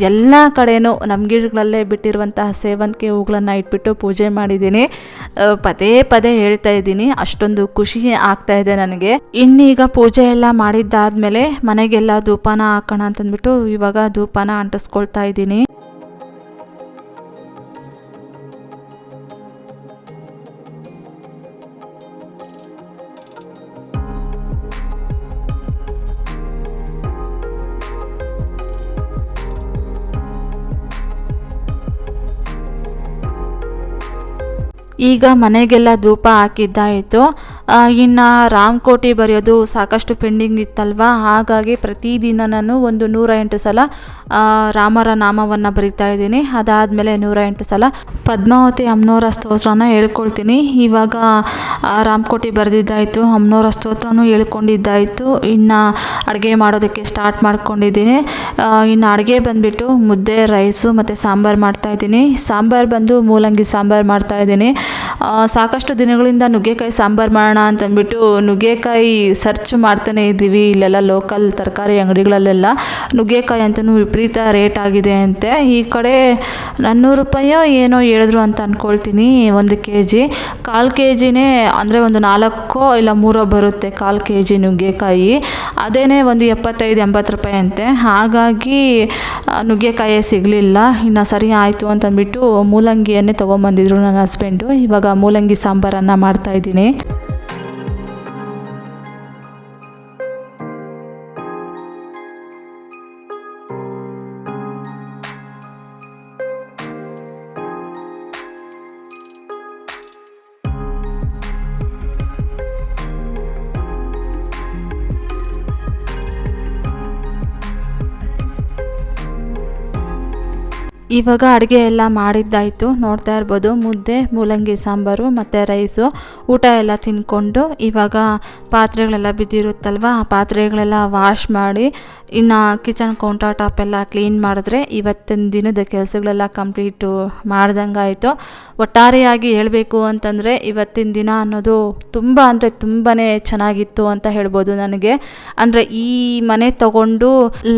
[SPEAKER 1] ಎಲ್ಲ ಕಡೆನೂ ನಮ್ಮ ಗಿಡಗಳಲ್ಲೇ ಬಿಟ್ಟಿರುವಂತಹ ಸೇವಂತಿಗೆ ಹೂಗಳನ್ನು ಇಟ್ಬಿಟ್ಟು ಪೂಜೆ ಮಾಡಿದ್ದೀನಿ. ಪದೇ ಪದೇ ಹೇಳ್ತಾ ಇದ್ದೀನಿ, ಅಷ್ಟೊಂದು ಖುಷಿ ಆಗ್ತಾ ಇದೆ ನನಗೆ. ಇನ್ನೀಗ ಪೂಜೆ ಎಲ್ಲ ಮಾಡಿದ್ದಾದಮೇಲೆ ಮನೆಗೆಲ್ಲ ಧೂಪನ ಹಾಕೋಣ ಅಂತಂದ್ಬಿಟ್ಟು ಇವಾಗ ಧೂಪನ ಅಂಟಿಸ್ಕೊಳ್ತಾ ಇದ್ದೀನಿ. ಈಗ ಮನೆಗೆಲ್ಲ ಧೂಪ ಹಾಕಿದ್ದಾಯಿತು. ಇನ್ನು ರಾಮಕೋಟಿ ಬರೆಯೋದು ಸಾಕಷ್ಟು ಪೆಂಡಿಂಗ್ ಇತ್ತಲ್ವ, ಹಾಗಾಗಿ ಪ್ರತಿದಿನ ನಾನು ಒಂದು 108 ಸಲ ರಾಮರ ನಾಮವನ್ನು ಬರಿತಾ ಇದ್ದೀನಿ. ಅದಾದಮೇಲೆ 108 ಸಲ ಪದ್ಮಾವತಿ ಅಮ್ಮನವರ ಸ್ತೋತ್ರನ ಹೇಳ್ಕೊಳ್ತೀನಿ. ಇವಾಗ ರಾಮಕೋಟಿ ಬರೆದಿದ್ದಾಯಿತು, ಅಮ್ಮನವರ ಸ್ತೋತ್ರನೂ ಹೇಳ್ಕೊಂಡಿದ್ದಾಯಿತು. ಇನ್ನು ಅಡುಗೆ ಮಾಡೋದಕ್ಕೆ ಸ್ಟಾರ್ಟ್ ಮಾಡ್ಕೊಂಡಿದ್ದೀನಿ. ಇನ್ನು ಅಡುಗೆ ಬಂದುಬಿಟ್ಟು ಮುದ್ದೆ, ರೈಸು ಮತ್ತು ಸಾಂಬಾರು ಮಾಡ್ತಾಯಿದ್ದೀನಿ. ಸಾಂಬಾರು ಬಂದು ಮೂಲಂಗಿ ಸಾಂಬಾರು ಮಾಡ್ತಾಯಿದ್ದೀನಿ. ಸಾಕಷ್ಟು ದಿನಗಳಿಂದ ನುಗ್ಗೆಕಾಯಿ ಸಾಂಬಾರು ಮಾಡೋಣ ಅಂತಂದ್ಬಿಟ್ಟು ನುಗ್ಗೆಕಾಯಿ ಸರ್ಚ್ ಮಾಡ್ತಾನೆ ಇದ್ದೀವಿ. ಇಲ್ಲೆಲ್ಲ ಲೋಕಲ್ ತರಕಾರಿ ಅಂಗಡಿಗಳಲ್ಲೆಲ್ಲ ನುಗ್ಗೆಕಾಯಿ ಅಂತಲೂ ವಿಪರೀತ ರೇಟ್ ಆಗಿದೆ ಅಂತೆ. ಈ ಕಡೆ 400 ರೂಪಾಯೋ ಏನೋ ಹೇಳಿದ್ರು ಅಂತ ಅಂದ್ಕೊಳ್ತೀನಿ 1 kg. 1/4 kgನೇ ಅಂದರೆ ಒಂದು 4 ಇಲ್ಲ 3 ಬರುತ್ತೆ 1/4 kg ನುಗ್ಗೆಕಾಯಿ. ಅದೇನೇ ಒಂದು 75-80 ರೂಪಾಯಿ ಅಂತೆ. ಹಾಗಾಗಿ ನುಗ್ಗೆಕಾಯೇ ಸಿಗಲಿಲ್ಲ. ಇನ್ನು ಸರಿ ಆಯಿತು ಅಂತಂದ್ಬಿಟ್ಟು ಮೂಲಂಗಿಯನ್ನೇ ತೊಗೊಂಬಂದಿದ್ರು ನನ್ನ ಹಸ್ಬೆಂಡು. ಇವಾಗ ಮೂಲಂಗಿ ಸಾಂಬಾರನ್ನು ಮಾಡ್ತಾಯಿದ್ದೀನಿ. ಇವಾಗ ಅಡುಗೆ ಎಲ್ಲ ಮಾಡಿದ್ದಾಯಿತು. ನೋಡ್ತಾ ಇರ್ಬೋದು ಮುದ್ದೆ, ಮೂಲಂಗಿ ಸಾಂಬಾರು ಮತ್ತು ರೈಸು. ಊಟ ಎಲ್ಲ ತಿಂದ್ಕೊಂಡು ಇವಾಗ ಪಾತ್ರೆಗಳೆಲ್ಲ ಬಿದ್ದಿರುತ್ತಲ್ವ, ಆ ಪಾತ್ರೆಗಳೆಲ್ಲ ವಾಶ್ ಮಾಡಿ ಇನ್ನು ಕಿಚನ್ ಕೌಂಟರ್ ಟಾಪ್ ಎಲ್ಲ ಕ್ಲೀನ್ ಮಾಡಿದ್ರೆ ಇವತ್ತಿನ ದಿನದ ಕೆಲಸಗಳೆಲ್ಲ ಕಂಪ್ಲೀಟು ಮಾಡ್ದಂಗಾಯಿತು. ಒಟ್ಟಾರೆಯಾಗಿ ಹೇಳಬೇಕು ಅಂತಂದರೆ ಇವತ್ತಿನ ದಿನ ಅನ್ನೋದು ತುಂಬ ಅಂದರೆ ತುಂಬಾ ಚೆನ್ನಾಗಿತ್ತು ಅಂತ ಹೇಳ್ಬೋದು ನನಗೆ. ಅಂದರೆ ಈ ಮನೆ ತಗೊಂಡು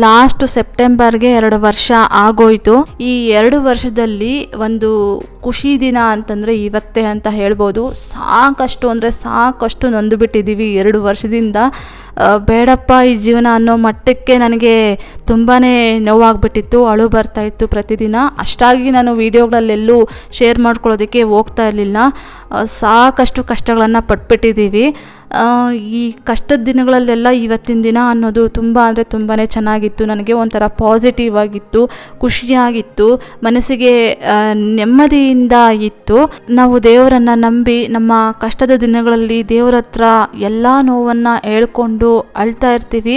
[SPEAKER 1] ಲಾಸ್ಟ್ ಸೆಪ್ಟೆಂಬರ್ಗೆ 2 ವರ್ಷ ಆಗೋಯ್ತು. ಈ 2 ವರ್ಷದಲ್ಲಿ ಒಂದು ಖುಷಿ ದಿನ ಅಂತಂದರೆ ಇವತ್ತೇ ಅಂತ ಹೇಳ್ಬೋದು. ಸಾಕಷ್ಟು ಅಂದರೆ ಸಾಕಷ್ಟು ನೊಂದು ಬಿಟ್ಟಿದ್ದೀವಿ 2 ವರ್ಷದಿಂದ. ಬೇಡಪ್ಪ ಈ ಜೀವನ ಅನ್ನೋ ಮಟ್ಟಕ್ಕೆ ನನಗೆ ತುಂಬಾ ನೋವಾಗ್ಬಿಟ್ಟಿತ್ತು, ಅಳು ಬರ್ತಾಯಿತ್ತು ಪ್ರತಿದಿನ. ಅಷ್ಟಾಗಿ ನಾನು ವೀಡಿಯೋಗಳಲ್ಲೆಲ್ಲೂ ಶೇರ್ ಮಾಡ್ಕೊಳ್ಳೋದಕ್ಕೆ ಹೋಗ್ತಾ ಇರಲಿಲ್ಲ. ಸಾಕಷ್ಟು ಕಷ್ಟಗಳನ್ನು ಪಟ್ಬಿಟ್ಟಿದ್ದೀವಿ. ಈ ಕಷ್ಟದ ದಿನಗಳಲ್ಲೆಲ್ಲ ಇವತ್ತಿನ ದಿನ ಅನ್ನೋದು ತುಂಬ ಅಂದರೆ ತುಂಬಾ ಚೆನ್ನಾಗಿತ್ತು. ನನಗೆ ಒಂಥರ ಪಾಸಿಟಿವ್ ಆಗಿತ್ತು, ಖುಷಿಯಾಗಿತ್ತು, ಮನಸ್ಸಿಗೆ ನೆಮ್ಮದಿಯಿಂದ ಇತ್ತು. ನಾವು ದೇವರನ್ನು ನಂಬಿ ನಮ್ಮ ಕಷ್ಟದ ದಿನಗಳಲ್ಲಿ ದೇವರ ಹತ್ರ ಎಲ್ಲ ನೋವನ್ನು ಹೇಳ್ಕೊಂಡು ಅಳ್ತಾ ಇರ್ತೀವಿ.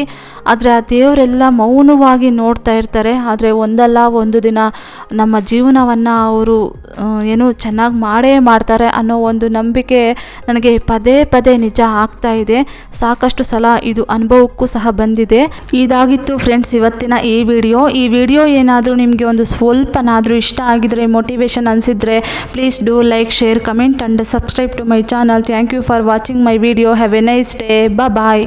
[SPEAKER 1] ಆದರೆ ಆ ದೇವರೆಲ್ಲ ಮೌನವಾಗಿ ನೋಡ್ತಾ ಇರ್ತಾರೆ. ಆದರೆ ಒಂದಲ್ಲ ಒಂದು ದಿನ ನಮ್ಮ ಜೀವನವನ್ನು ಅವರು ಏನು ಚೆನ್ನಾಗಿ ಮಾಡೇ ಮಾಡ್ತಾರೆ ಅನ್ನೋ ಒಂದು ನಂಬಿಕೆ ನನಗೆ ಪದೇ ಪದೇ ನಿಜ ಆಗ್ತಾ ಇದೆ. ಸಾಕಷ್ಟು ಸಲ ಇದು ಅನುಭವಕ್ಕೂ ಸಹ ಬಂದಿದೆ. ಇದಾಗಿತ್ತು ಫ್ರೆಂಡ್ಸ್ ಇವತ್ತಿನ ಈ ವಿಡಿಯೋ ಏನಾದರೂ ನಿಮಗೆ ಒಂದು ಸ್ವಲ್ಪನಾದರೂ ಇಷ್ಟ ಆಗಿದ್ರೆ, ಮೋಟಿವೇಶನ್ ಅನಿಸಿದರೆ please do like, share, comment and subscribe to my channel. Thank you for watching my video. Have a nice day. Bye.